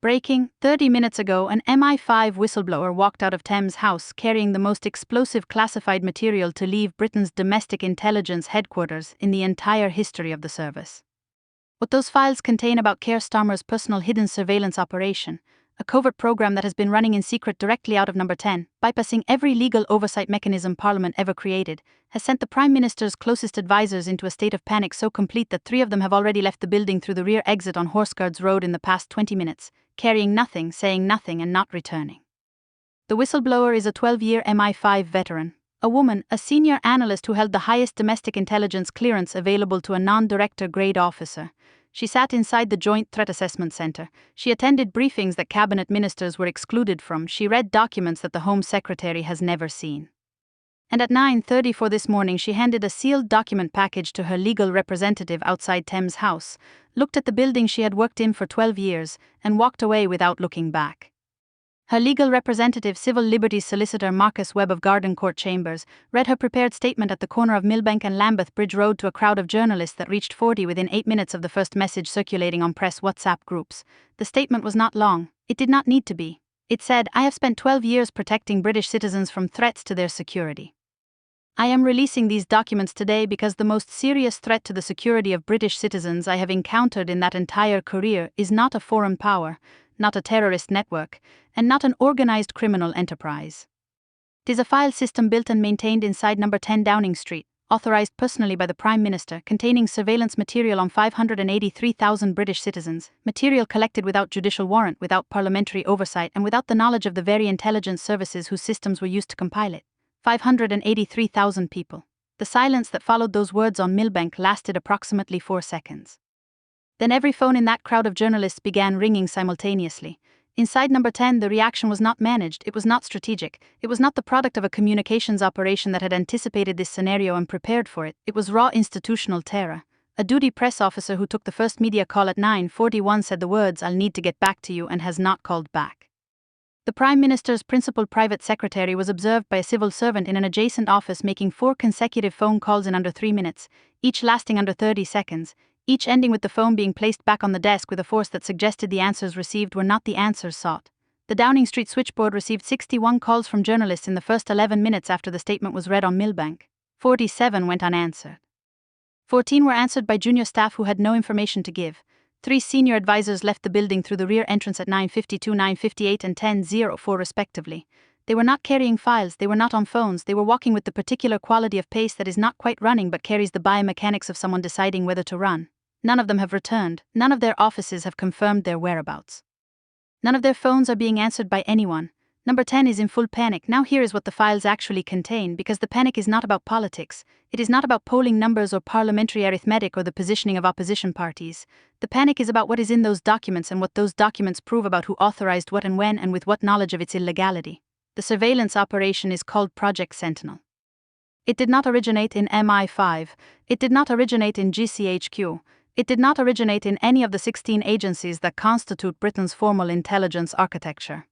Breaking, 30 minutes ago, an MI5 whistleblower walked out of Thames House carrying the most explosive classified material to leave Britain's domestic intelligence headquarters in the entire history of the service. What those files contain about Keir Starmer's personal hidden surveillance operation, a covert program that has been running in secret directly out of Number 10, bypassing every legal oversight mechanism Parliament ever created, has sent the Prime Minister's closest advisors into a state of panic so complete that 3 of them have already left the building through the rear exit on Horseguards Road in the past 20 minutes, carrying nothing, saying nothing, and not returning. The whistleblower is a 12-year MI5 veteran, a woman, a senior analyst who held the highest domestic intelligence clearance available to a non-director grade officer. She sat inside the Joint Threat Assessment Centre. She attended briefings that cabinet ministers were excluded from. She read documents that the Home Secretary has never seen. And at 9:34 this morning, she handed a sealed document package to her legal representative outside Thames House, looked at the building she had worked in for 12 years, and walked away without looking back. Her legal representative, Civil Liberties Solicitor Marcus Webb of Garden Court Chambers, read her prepared statement at the corner of Millbank and Lambeth Bridge Road to a crowd of journalists that reached 40 within 8 minutes of the first message circulating on press WhatsApp groups. The statement was not long. It did not need to be. It said, "I have spent 12 years protecting British citizens from threats to their security. I am releasing these documents today because the most serious threat to the security of British citizens I have encountered in that entire career is not a foreign power, not a terrorist network, and not an organized criminal enterprise. It is a file system built and maintained inside Number 10 Downing Street, authorized personally by the Prime Minister, containing surveillance material on 583,000 British citizens, material collected without judicial warrant, without parliamentary oversight, and without the knowledge of the very intelligence services whose systems were used to compile it. 583,000 people." The silence that followed those words on Millbank lasted approximately 4 seconds. Then every phone in that crowd of journalists began ringing simultaneously. Inside Number 10, the reaction was not managed, it was not strategic, it was not the product of a communications operation that had anticipated this scenario and prepared for it, it was raw institutional terror. A duty press officer who took the first media call at 9:41 said the words, "I'll need to get back to you," and has not called back. The Prime Minister's principal private secretary was observed by a civil servant in an adjacent office making 4 consecutive phone calls in under 3 minutes, each lasting under 30 seconds, each ending with the phone being placed back on the desk with a force that suggested the answers received were not the answers sought. The Downing Street switchboard received 61 calls from journalists in the first 11 minutes after the statement was read on Millbank. 47 went unanswered. 14 were answered by junior staff who had no information to give. 3 senior advisors left the building through the rear entrance at 9:52, 9:58, and 10:04 respectively. They were not carrying files, they were not on phones, they were walking with the particular quality of pace that is not quite running but carries the biomechanics of someone deciding whether to run. None of them have returned, none of their offices have confirmed their whereabouts. None of their phones are being answered by anyone. Number 10 is in full panic. Now here is what the files actually contain, because the panic is not about politics, it is not about polling numbers or parliamentary arithmetic or the positioning of opposition parties. The panic is about what is in those documents and what those documents prove about who authorized what and when and with what knowledge of its illegality. The surveillance operation is called Project Sentinel. It did not originate in MI5, it did not originate in GCHQ, it did not originate in any of the 16 agencies that constitute Britain's formal intelligence architecture.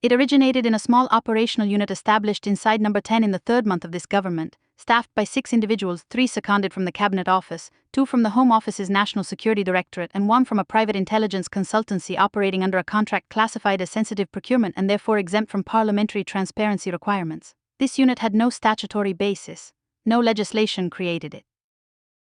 It originated in a small operational unit established inside Number 10 in the 3rd month of this government, staffed by 6 individuals, 3 seconded from the Cabinet Office, 2 from the Home Office's National Security Directorate, and 1 from a private intelligence consultancy operating under a contract classified as sensitive procurement and therefore exempt from parliamentary transparency requirements. This unit had no statutory basis. No legislation created it.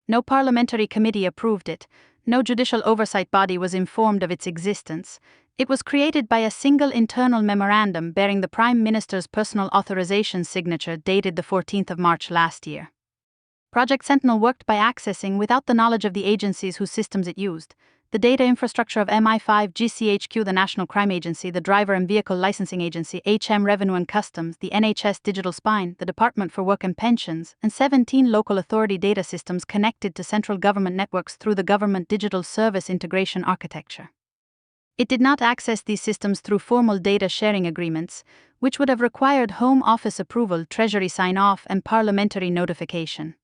No parliamentary committee approved it. No judicial oversight body was informed of its existence. It was created by a single internal memorandum bearing the Prime Minister's personal authorization signature dated the 14th of March last year. Project Sentinel worked by accessing, without the knowledge of the agencies whose systems it used, the data infrastructure of MI5, GCHQ, the National Crime Agency, the Driver and Vehicle Licensing Agency, HM Revenue and Customs, the NHS Digital Spine, the Department for Work and Pensions, and 17 local authority data systems connected to central government networks through the Government Digital Service Integration Architecture. It did not access these systems through formal data sharing agreements, which would have required Home Office approval, Treasury sign-off, and parliamentary notification.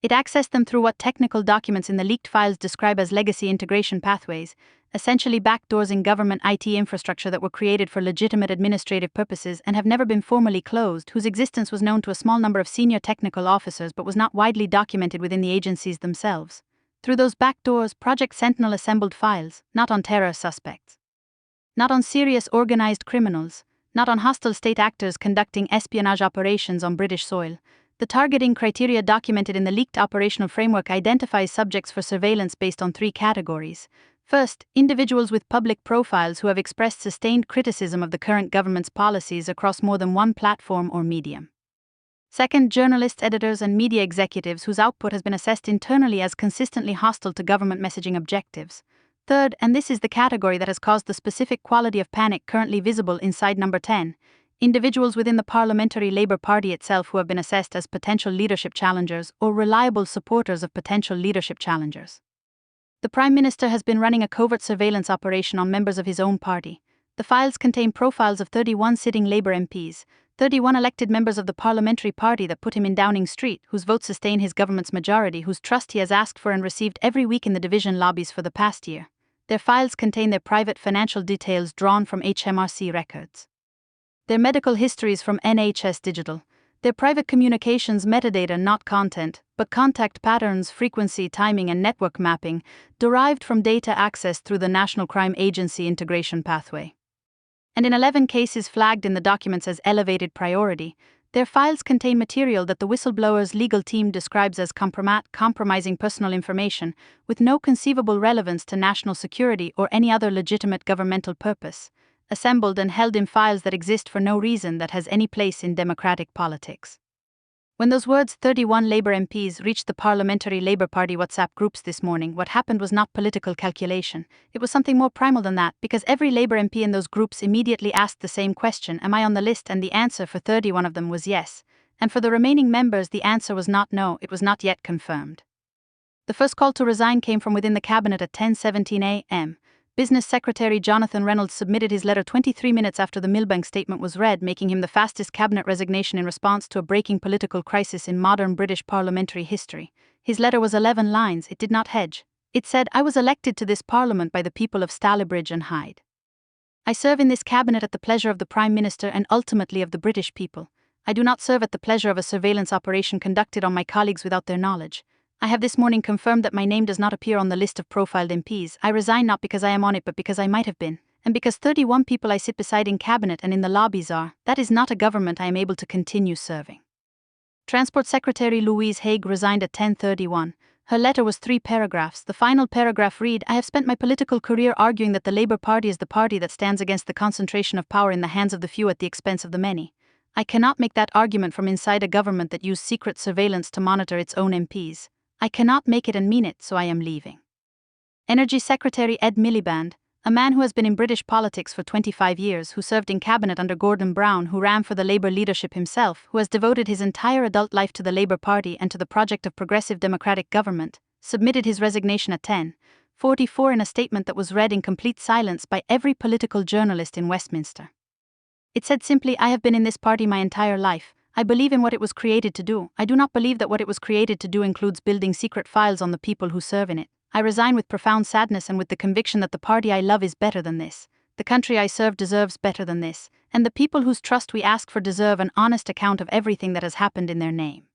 It accessed them through what technical documents in the leaked files describe as legacy integration pathways, essentially backdoors in government IT infrastructure that were created for legitimate administrative purposes and have never been formally closed, whose existence was known to a small number of senior technical officers but was not widely documented within the agencies themselves. Through those backdoors, Project Sentinel assembled files, not on terror suspects. Not on serious organized criminals, not on hostile state actors conducting espionage operations on British soil. The targeting criteria documented in the leaked operational framework identifies subjects for surveillance based on 3 categories. First, individuals with public profiles who have expressed sustained criticism of the current government's policies across more than one platform or medium. Second, journalists, editors, and media executives whose output has been assessed internally as consistently hostile to government messaging objectives. Third, and this is the category that has caused the specific quality of panic currently visible inside number 10, individuals within the Parliamentary Labour Party itself who have been assessed as potential leadership challengers or reliable supporters of potential leadership challengers. The Prime Minister has been running a covert surveillance operation on members of his own party. The files contain profiles of 31 sitting Labour MPs, 31 elected members of the parliamentary party that put him in Downing Street, whose votes sustain his government's majority, whose trust he has asked for and received every week in the division lobbies for the past year. Their files contain their private financial details drawn from HMRC records, their medical histories from NHS Digital, their private communications metadata, not content, but contact patterns, frequency, timing, and network mapping, derived from data accessed through the National Crime Agency integration pathway. And in 11 cases flagged in the documents as elevated priority, their files contain material that the whistleblower's legal team describes as compromising personal information with no conceivable relevance to national security or any other legitimate governmental purpose, assembled and held in files that exist for no reason that has any place in democratic politics. When those words 31 Labour MPs reached the Parliamentary Labour Party WhatsApp groups this morning, what happened was not political calculation. It was something more primal than that, because every Labour MP in those groups immediately asked the same question: am I on the list? And the answer for 31 of them was yes. And for the remaining members, the answer was not no, it was not yet confirmed. The first call to resign came from within the cabinet at 10:17 a.m. Business Secretary Jonathan Reynolds submitted his letter 23 minutes after the Millbank statement was read, making him the fastest cabinet resignation in response to a breaking political crisis in modern British parliamentary history. His letter was 11 lines, it did not hedge. It said, "I was elected to this parliament by the people of Stalybridge and Hyde. I serve in this cabinet at the pleasure of the Prime Minister and ultimately of the British people. I do not serve at the pleasure of a surveillance operation conducted on my colleagues without their knowledge. I have this morning confirmed that my name does not appear on the list of profiled MPs. I resign not because I am on it but because I might have been, and because 31 people I sit beside in cabinet and in the lobbies are. That is not a government I am able to continue serving." Transport Secretary Louise Haigh resigned at 10:31. Her letter was 3 paragraphs. The final paragraph read, "I have spent my political career arguing that the Labour Party is the party that stands against the concentration of power in the hands of the few at the expense of the many. I cannot make that argument from inside a government that used secret surveillance to monitor its own MPs. I cannot make it and mean it, so I am leaving." Energy Secretary Ed Miliband, a man who has been in British politics for 25 years, who served in cabinet under Gordon Brown, who ran for the Labour leadership himself, who has devoted his entire adult life to the Labour Party and to the project of progressive democratic government, submitted his resignation at 10:44 in a statement that was read in complete silence by every political journalist in Westminster. It said simply, "I have been in this party my entire life. I believe in what it was created to do. I do not believe that what it was created to do includes building secret files on the people who serve in it. I resign with profound sadness and with the conviction that the party I love is better than this. The country I serve deserves better than this, and the people whose trust we ask for deserve an honest account of everything that has happened in their name."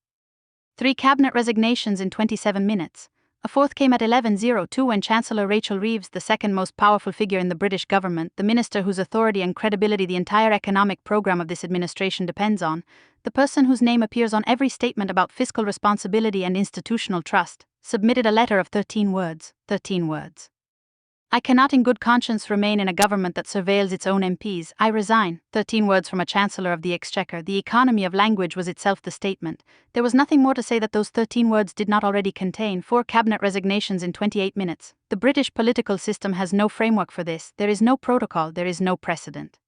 3 cabinet resignations in 27 minutes. A fourth came at 11:02 when Chancellor Rachel Reeves, the second most powerful figure in the British government, the minister whose authority and credibility the entire economic programme of this administration depends on, the person whose name appears on every statement about fiscal responsibility and institutional trust, submitted a letter of 13 words. 13 words. "I cannot in good conscience remain in a government that surveils its own MPs. I resign." 13 words from a Chancellor of the Exchequer. The economy of language was itself the statement. There was nothing more to say that those 13 words did not already contain. 4 cabinet resignations in 28 minutes. The British political system has no framework for this. There is no protocol, there is no precedent.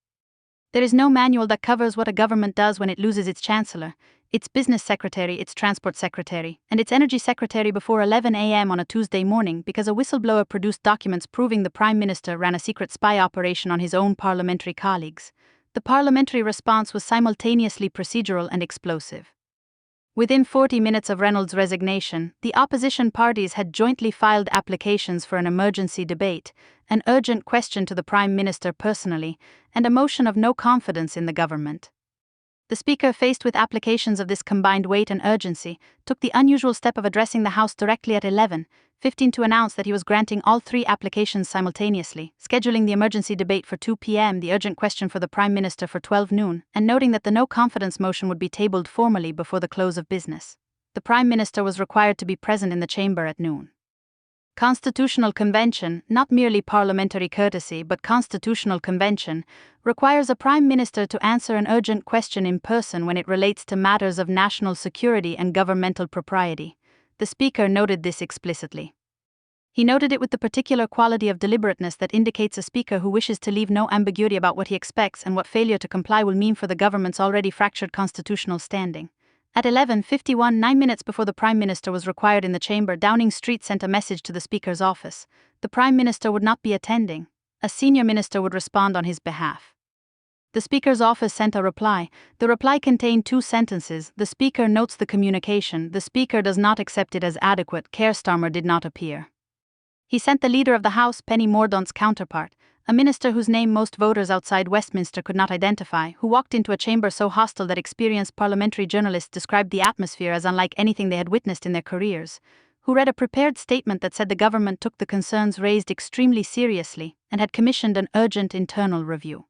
There is no manual that covers what a government does when it loses its Chancellor, its Business Secretary, its Transport Secretary, and its Energy Secretary before 11 a.m. on a Tuesday morning because a whistleblower produced documents proving the Prime Minister ran a secret spy operation on his own parliamentary colleagues. The parliamentary response was simultaneously procedural and explosive. Within 40 minutes of Reynolds' resignation, the opposition parties had jointly filed applications for an emergency debate, an urgent question to the Prime Minister personally, and a motion of no confidence in the government. The Speaker, faced with applications of this combined weight and urgency, took the unusual step of addressing the House directly at 11, 11:15 to announce that he was granting all 3 applications simultaneously, scheduling the emergency debate for 2 p.m., the urgent question for the Prime Minister for 12 noon, and noting that the no-confidence motion would be tabled formally before the close of business. The Prime Minister was required to be present in the chamber at noon. Constitutional Convention, not merely parliamentary courtesy but Constitutional Convention, requires a Prime Minister to answer an urgent question in person when it relates to matters of national security and governmental propriety. The Speaker noted this explicitly. He noted it with the particular quality of deliberateness that indicates a Speaker who wishes to leave no ambiguity about what he expects and what failure to comply will mean for the government's already fractured constitutional standing. At 11:51, 9 minutes before the Prime Minister was required in the chamber, Downing Street sent a message to the Speaker's office. The Prime Minister would not be attending. A senior minister would respond on his behalf. The Speaker's office sent a reply. The reply contained 2 sentences. The Speaker notes the communication. The Speaker does not accept it as adequate. Keir Starmer did not appear. He sent the Leader of the House, Penny Mordaunt's counterpart, a minister whose name most voters outside Westminster could not identify, who walked into a chamber so hostile that experienced parliamentary journalists described the atmosphere as unlike anything they had witnessed in their careers, who read a prepared statement that said the government took the concerns raised extremely seriously and had commissioned an urgent internal review,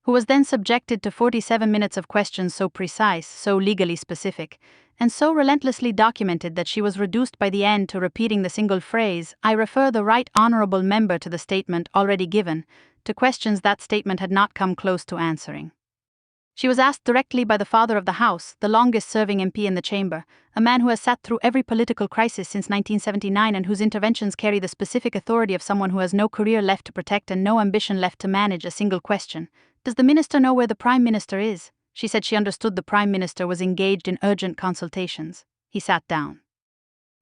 who was then subjected to 47 minutes of questions so precise, so legally specific, and so relentlessly documented that she was reduced by the end to repeating the single phrase, "I refer the right honourable member to the statement already given," to questions that statement had not come close to answering. She was asked directly by the Father of the House, the longest-serving MP in the chamber, a man who has sat through every political crisis since 1979 and whose interventions carry the specific authority of someone who has no career left to protect and no ambition left to manage, a single question: "Does the Minister know where the Prime Minister is?" She said she understood the Prime Minister was engaged in urgent consultations. He sat down.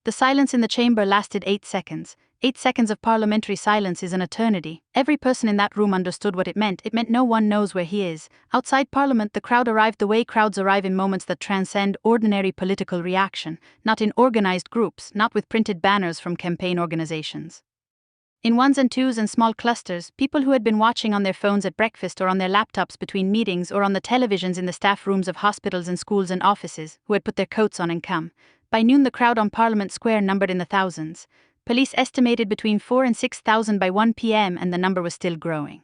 The silence in the chamber lasted 8 seconds. 8 seconds of parliamentary silence is an eternity. Every person in that room understood what it meant. It meant no one knows where he is. Outside Parliament, the crowd arrived the way crowds arrive in moments that transcend ordinary political reaction, not in organized groups, not with printed banners from campaign organizations. In ones and twos and small clusters, people who had been watching on their phones at breakfast or on their laptops between meetings or on the televisions in the staff rooms of hospitals and schools and offices, who had put their coats on and come. By noon the crowd on Parliament Square numbered in the thousands. Police estimated between 4,000 and 6,000 by 1 p.m. and the number was still growing.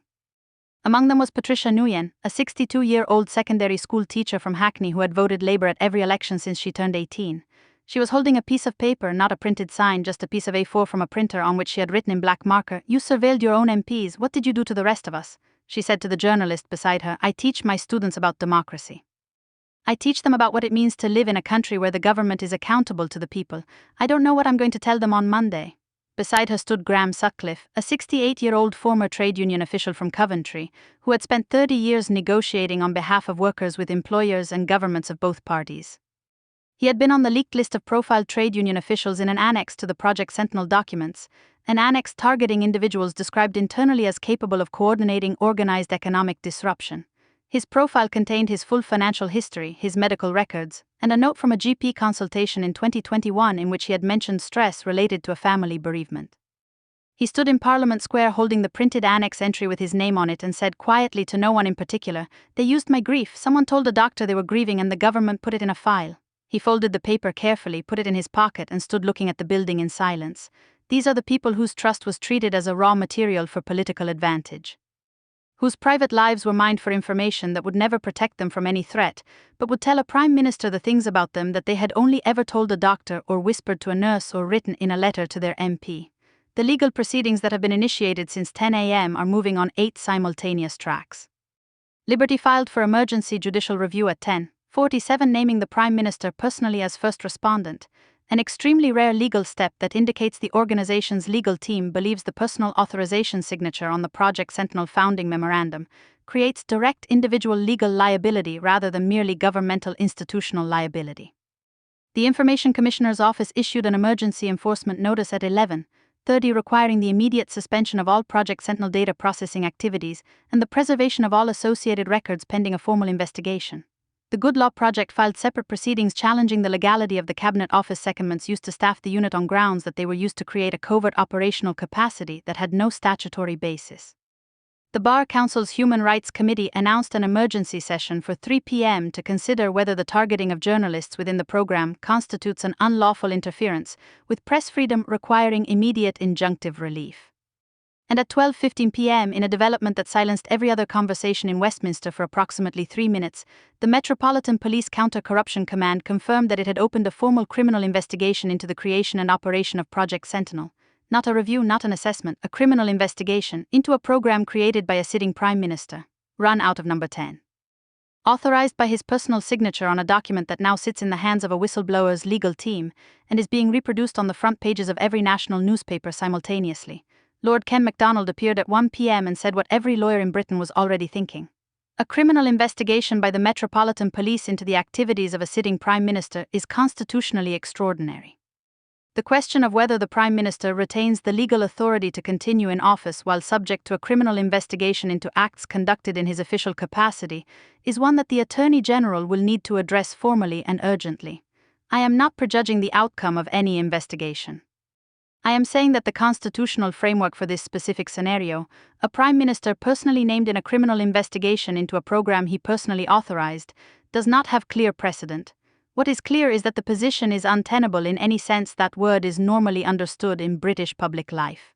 Among them was Patricia Nguyen, a 62-year-old secondary school teacher from Hackney who had voted Labour at every election since she turned 18. She was holding a piece of paper, not a printed sign, just a piece of A4 from a printer on which she had written in black marker, "You surveilled your own MPs, what did you do to the rest of us?" She said to the journalist beside her, "I teach my students about democracy. I teach them about what it means to live in a country where the government is accountable to the people. I don't know what I'm going to tell them on Monday." Beside her stood Graham Sutcliffe, a 68-year-old former trade union official from Coventry, who had spent 30 years negotiating on behalf of workers with employers and governments of both parties. He had been on the leaked list of profiled trade union officials in an annex to the Project Sentinel documents, an annex targeting individuals described internally as capable of coordinating organized economic disruption. His profile contained his full financial history, his medical records, and a note from a GP consultation in 2021 in which he had mentioned stress related to a family bereavement. He stood in Parliament Square holding the printed annex entry with his name on it and said quietly to no one in particular, "They used my grief. Someone told a doctor they were grieving and the government put it in a file." He folded the paper carefully, put it in his pocket, and stood looking at the building in silence. These are the people whose trust was treated as a raw material for political advantage, whose private lives were mined for information that would never protect them from any threat, but would tell a prime minister the things about them that they had only ever told a doctor or whispered to a nurse or written in a letter to their MP. The legal proceedings that have been initiated since 10 a.m. are moving on 8 simultaneous tracks. Liberty filed for emergency judicial review at 10:47, naming the Prime Minister personally as first respondent, an extremely rare legal step that indicates the organization's legal team believes the personal authorization signature on the Project Sentinel founding memorandum creates direct individual legal liability rather than merely governmental institutional liability. The Information Commissioner's Office issued an emergency enforcement notice at 11:30 requiring the immediate suspension of all Project Sentinel data processing activities and the preservation of all associated records pending a formal investigation. The Good Law Project filed separate proceedings challenging the legality of the Cabinet Office secondments used to staff the unit on grounds that they were used to create a covert operational capacity that had no statutory basis. The Bar Council's Human Rights Committee announced an emergency session for 3 p.m. to consider whether the targeting of journalists within the program constitutes an unlawful interference with press freedom requiring immediate injunctive relief. And at 12:15 p.m., in a development that silenced every other conversation in Westminster for approximately 3 minutes, the Metropolitan Police Counter-Corruption Command confirmed that it had opened a formal criminal investigation into the creation and operation of Project Sentinel. Not a review, not an assessment, a criminal investigation into a program created by a sitting Prime Minister, run out of number 10. Authorized by his personal signature on a document that now sits in the hands of a whistleblower's legal team and is being reproduced on the front pages of every national newspaper simultaneously, Lord Ken MacDonald appeared at 1 p.m. and said what every lawyer in Britain was already thinking. A criminal investigation by the Metropolitan Police into the activities of a sitting Prime Minister is constitutionally extraordinary. The question of whether the Prime Minister retains the legal authority to continue in office while subject to a criminal investigation into acts conducted in his official capacity is one that the Attorney General will need to address formally and urgently. I am not prejudging the outcome of any investigation. I am saying that the constitutional framework for this specific scenario, a Prime Minister personally named in a criminal investigation into a program he personally authorized, does not have clear precedent. What is clear is that the position is untenable in any sense that word is normally understood in British public life.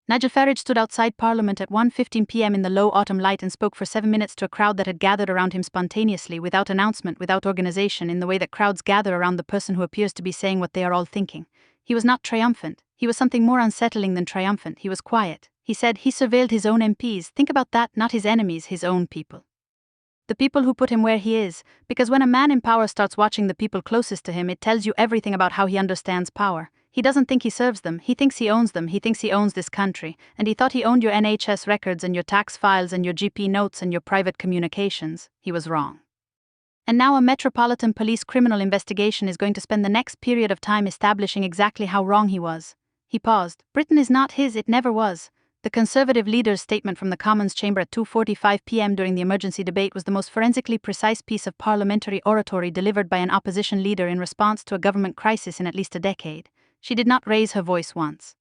Nigel Farage stood outside Parliament at 1:15 p.m. in the low autumn light and spoke for 7 minutes to a crowd that had gathered around him spontaneously, without announcement, without organization, in the way that crowds gather around the person who appears to be saying what they are all thinking. He was not triumphant. He was something more unsettling than triumphant. He was quiet. He said he surveilled his own MPs. Think about that, not his enemies, his own people. The people who put him where he is, because when a man in power starts watching the people closest to him, it tells you everything about how he understands power. He doesn't think he serves them, he thinks he owns them, he thinks he owns this country, and he thought he owned your NHS records and your tax files and your GP notes and your private communications. He was wrong. And now a Metropolitan Police criminal investigation is going to spend the next period of time establishing exactly how wrong he was. He paused. Britain is not his, it never was. The Conservative leader's statement from the Commons chamber at 2:45 p.m. during the emergency debate was the most forensically precise piece of parliamentary oratory delivered by an opposition leader in response to a government crisis in at least a decade. She did not raise her voice once.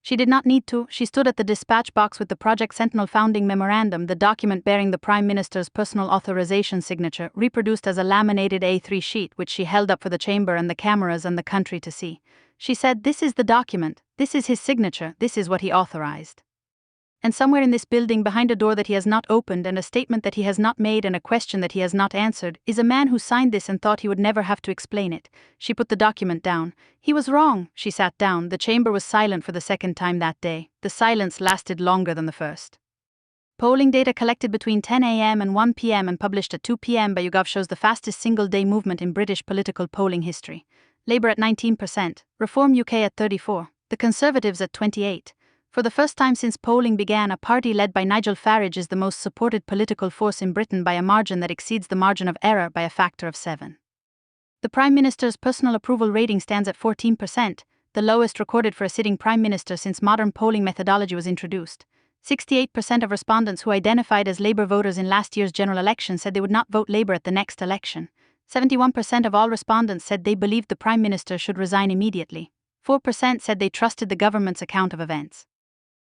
She did not need to. She stood at the dispatch box with the Project Sentinel founding memorandum, the document bearing the Prime Minister's personal authorization signature, reproduced as a laminated A3 sheet, which she held up for the chamber and the cameras and the country to see. She said, "This is the document, this is his signature, this is what he authorized." And somewhere in this building, behind a door that he has not opened and a statement that he has not made and a question that he has not answered, is a man who signed this and thought he would never have to explain it. She put the document down. He was wrong. She sat down. The chamber was silent for the second time that day. The silence lasted longer than the first. Polling data collected between 10 a.m. and 1 p.m. and published at 2 p.m. by YouGov shows the fastest single-day movement in British political polling history. Labour at 19%, Reform UK at 34%, the Conservatives at 28%. For the first time since polling began, a party led by Nigel Farage is the most supported political force in Britain by a margin that exceeds the margin of error by a factor of 7. The Prime Minister's personal approval rating stands at 14%, the lowest recorded for a sitting Prime Minister since modern polling methodology was introduced. 68% of respondents who identified as Labour voters in last year's general election said they would not vote Labour at the next election. 71% of all respondents said they believed the Prime Minister should resign immediately. 4% said they trusted the government's account of events.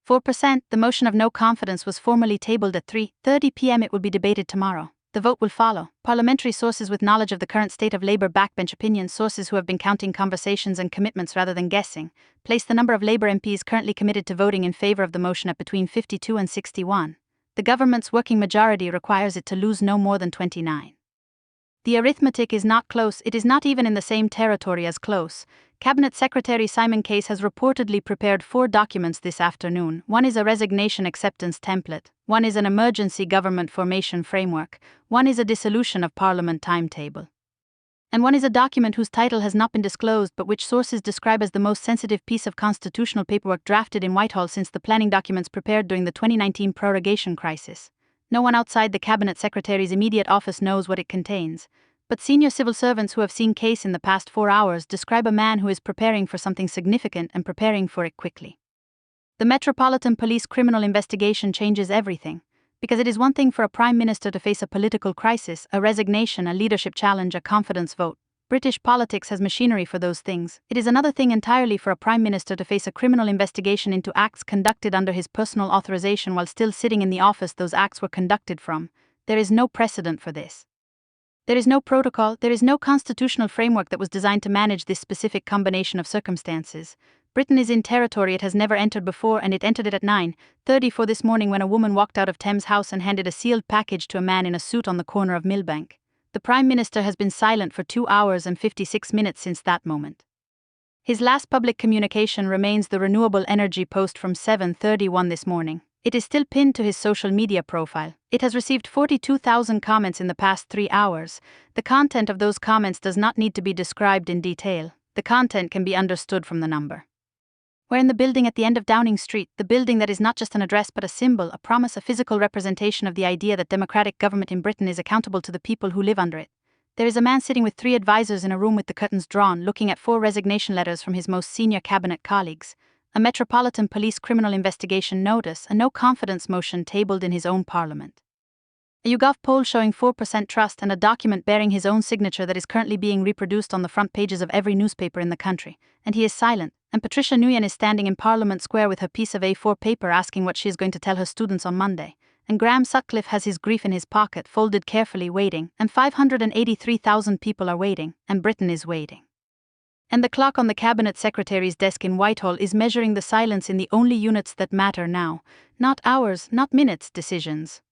4%, the motion of no confidence was formally tabled at 3:30 p.m. It will be debated tomorrow. The vote will follow. Parliamentary sources with knowledge of the current state of Labour backbench opinions, sources who have been counting conversations and commitments rather than guessing, place the number of Labour MPs currently committed to voting in favour of the motion at between 52 and 61. The government's working majority requires it to lose no more than 29. The arithmetic is not close, it is not even in the same territory as close. Cabinet Secretary Simon Case has reportedly prepared 4 documents this afternoon. One is a resignation acceptance template, one is an emergency government formation framework, one is a dissolution of Parliament timetable. And one is a document whose title has not been disclosed but which sources describe as the most sensitive piece of constitutional paperwork drafted in Whitehall since the planning documents prepared during the 2019 prorogation crisis. No one outside the Cabinet Secretary's immediate office knows what it contains. But senior civil servants who have seen Case in the past 4 hours describe a man who is preparing for something significant and preparing for it quickly. The Metropolitan Police criminal investigation changes everything, because it is one thing for a Prime Minister to face a political crisis, a resignation, a leadership challenge, a confidence vote. British politics has machinery for those things. It is another thing entirely for a Prime Minister to face a criminal investigation into acts conducted under his personal authorization while still sitting in the office those acts were conducted from. There is no precedent for this. There is no protocol, there is no constitutional framework that was designed to manage this specific combination of circumstances. Britain is in territory it has never entered before, and it entered it at 9:34 this morning when a woman walked out of Thames House and handed a sealed package to a man in a suit on the corner of Millbank. The Prime Minister has been silent for 2 hours and 56 minutes since that moment. His last public communication remains the renewable energy post from 7:31 this morning. It is still pinned to his social media profile. It has received 42,000 comments in the past 3 hours. The content of those comments does not need to be described in detail. The content can be understood from the number. We're in the building at the end of Downing Street, the building that is not just an address but a symbol, a promise, a physical representation of the idea that democratic government in Britain is accountable to the people who live under it. There is a man sitting with 3 advisors in a room with the curtains drawn, looking at 4 resignation letters from his most senior cabinet colleagues, a Metropolitan Police criminal investigation notice, a no-confidence motion tabled in his own parliament. A YouGov poll showing 4% trust, and a document bearing his own signature that is currently being reproduced on the front pages of every newspaper in the country. And he is silent. And Patricia Nguyen is standing in Parliament Square with her piece of A4 paper asking what she is going to tell her students on Monday. And Graham Sutcliffe has his grief in his pocket, folded carefully, waiting. And 583,000 people are waiting, and Britain is waiting. And the clock on the Cabinet Secretary's desk in Whitehall is measuring the silence in the only units that matter now. Not hours, not minutes, decisions.